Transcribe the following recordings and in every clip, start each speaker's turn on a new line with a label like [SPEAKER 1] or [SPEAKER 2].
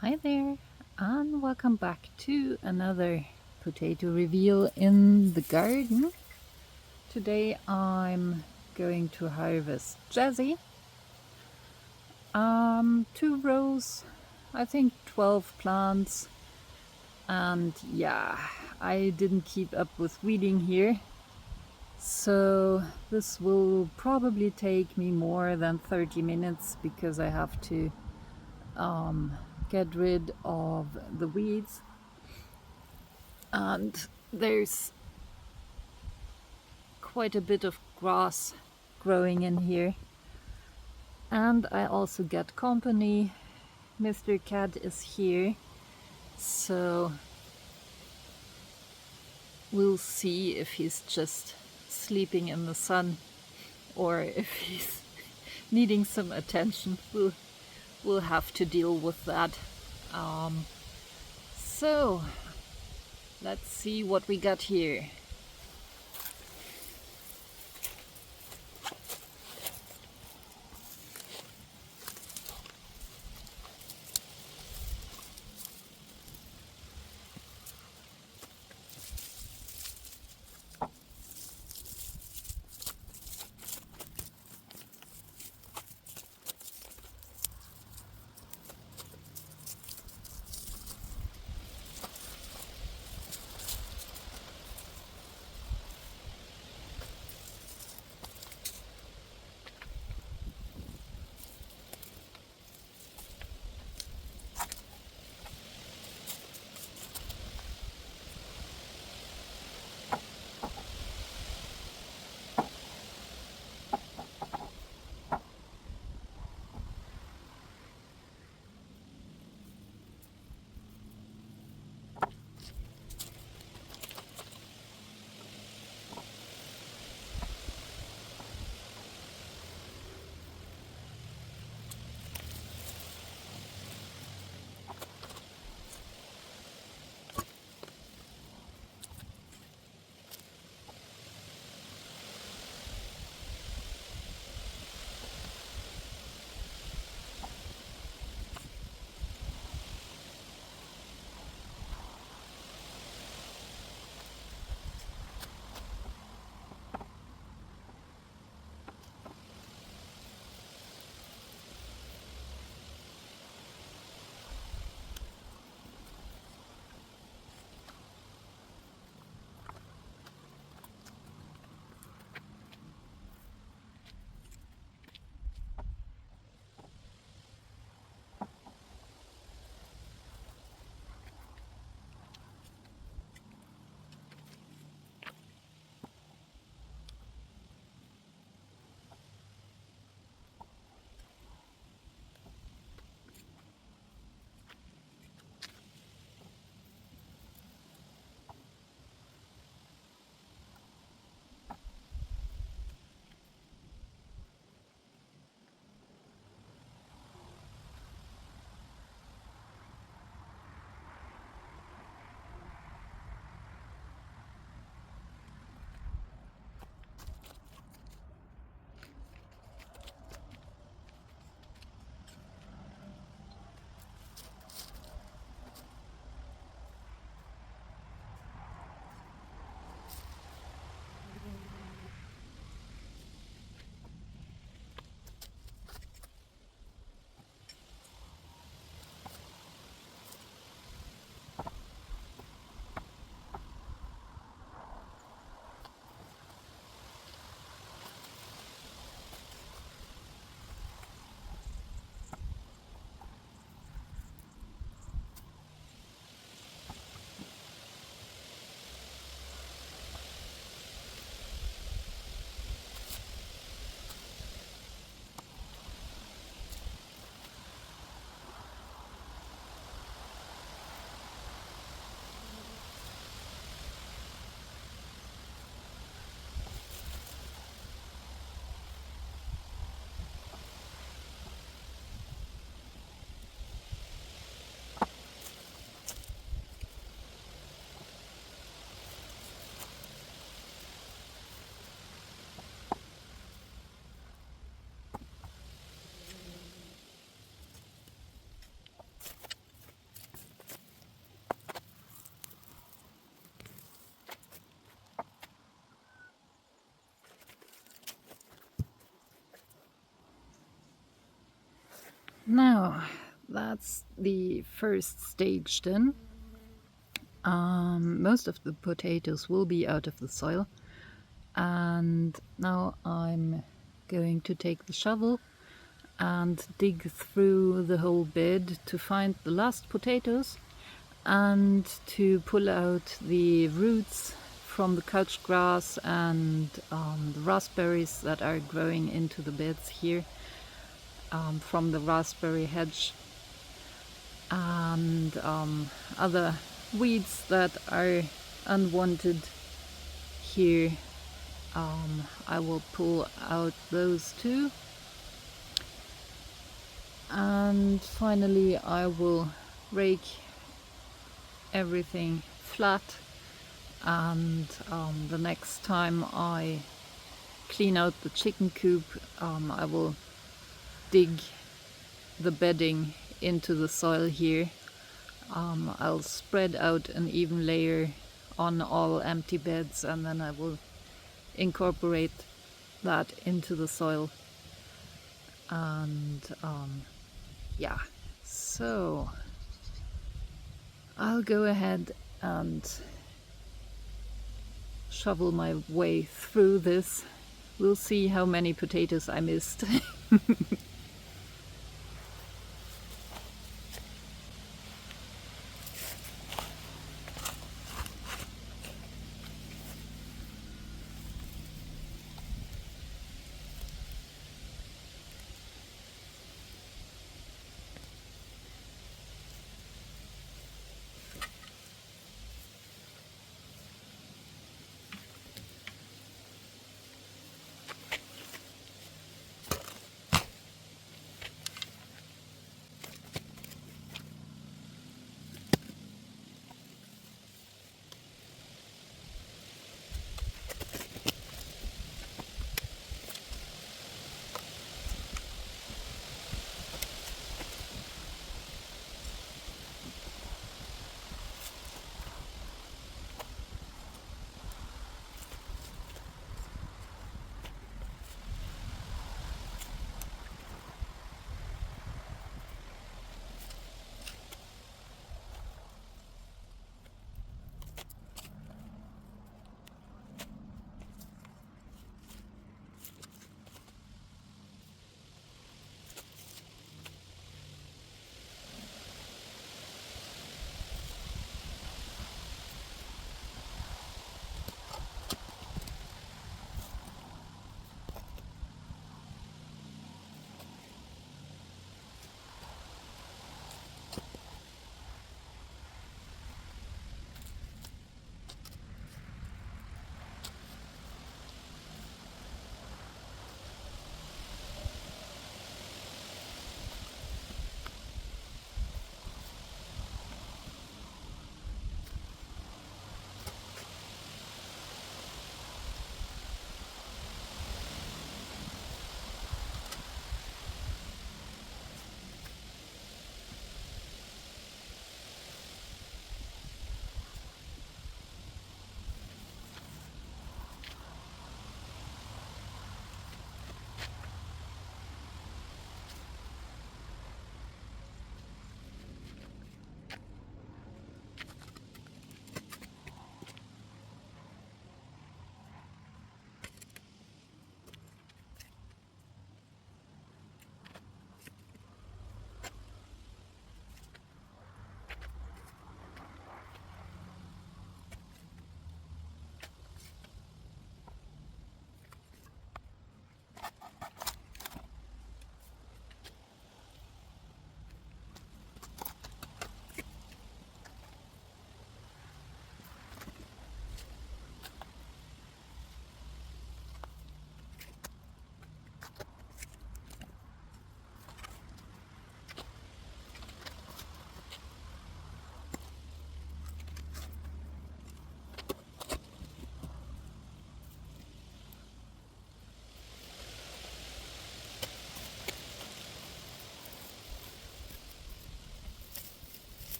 [SPEAKER 1] Hi there, and welcome back to another potato reveal in the garden. Today I'm going to harvest Jazzy. 2 rows, I think 12 plants, and yeah, I didn't keep up with weeding here, so this will probably take me more than 30 minutes because I have to get rid of the weeds. And there's quite a bit of grass growing in here. And I also get company. Mr. Cat is here, so we'll see if he's just sleeping in the sun or if he's needing some attention. We'll have to deal with that. So let's see what we got here. Now, that's the first stage done. Most of the potatoes will be out of the soil. And now I'm going to take the shovel and dig through the whole bed to find the last potatoes and to pull out the roots from the couch grass and the raspberries that are growing into the beds here from the raspberry hedge, and other weeds that are unwanted here. I will pull out those too. And finally I will rake everything flat, and the next time I clean out the chicken coop, I will dig the bedding into the soil here. I'll spread out an even layer on all empty beds, and then I will incorporate that into the soil. And yeah, so I'll go ahead and shovel my way through this. We'll see how many potatoes I missed.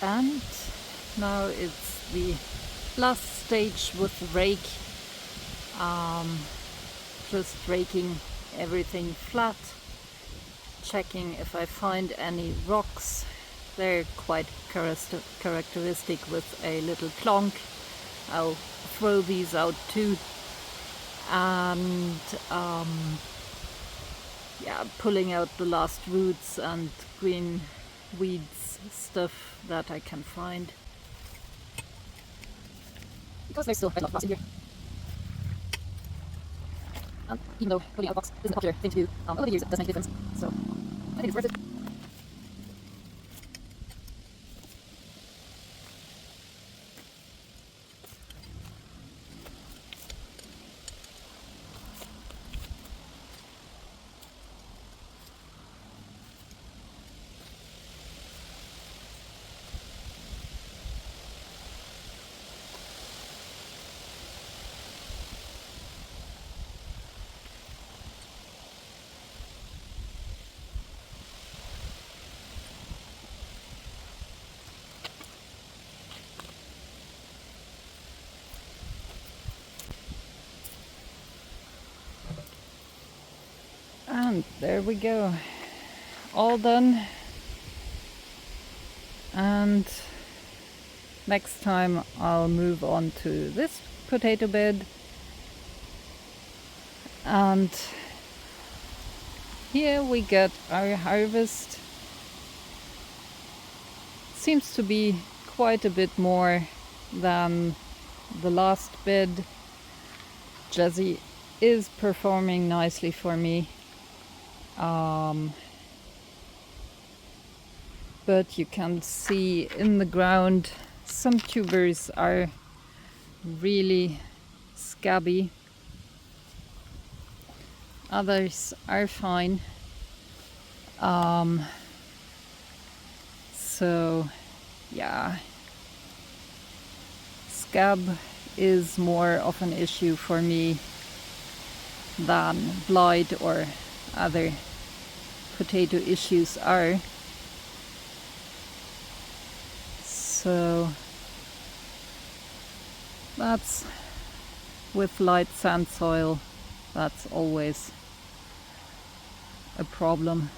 [SPEAKER 1] And now it's the last stage with the rake. Just raking everything flat, checking if I find any rocks. They're quite characteristic with a little clonk. I'll throw these out too. And yeah, pulling out the last roots and green weeds stuff that I can find. Because there's still a lot of grass in here. And even though putting out a box isn't a popular thing to do, over the years it does make a difference. So I think it's worth it. And there we go, all done. And next time I'll move on to this potato bed, and here we get our harvest. Seems to be quite a bit more than the last bed. Jazzy is performing nicely for me. But you can see in the ground some tubers are really scabby. Others are fine. So yeah, scab is more of an issue for me than blight or other potato issues are. So that's with light sand soil, that's always a problem.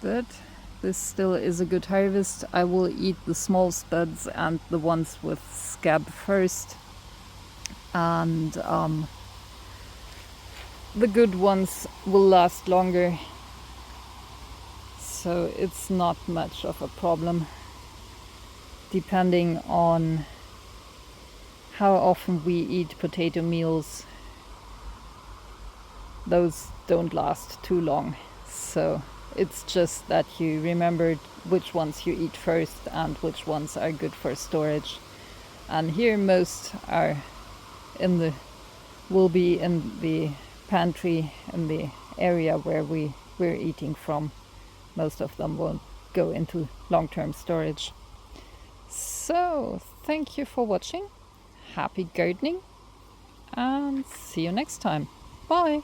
[SPEAKER 1] But this still is a good harvest. I will eat the small spuds and the ones with scab first, and the good ones will last longer, so it's not much of a problem. Depending on how often we eat potato meals, those don't last too long. So it's just that you remember which ones you eat first and which ones are good for storage. And here most are will be in the pantry, in the area where we're eating from. Most of them won't go into long-term storage. So thank you for watching. Happy gardening, and see you next time. Bye.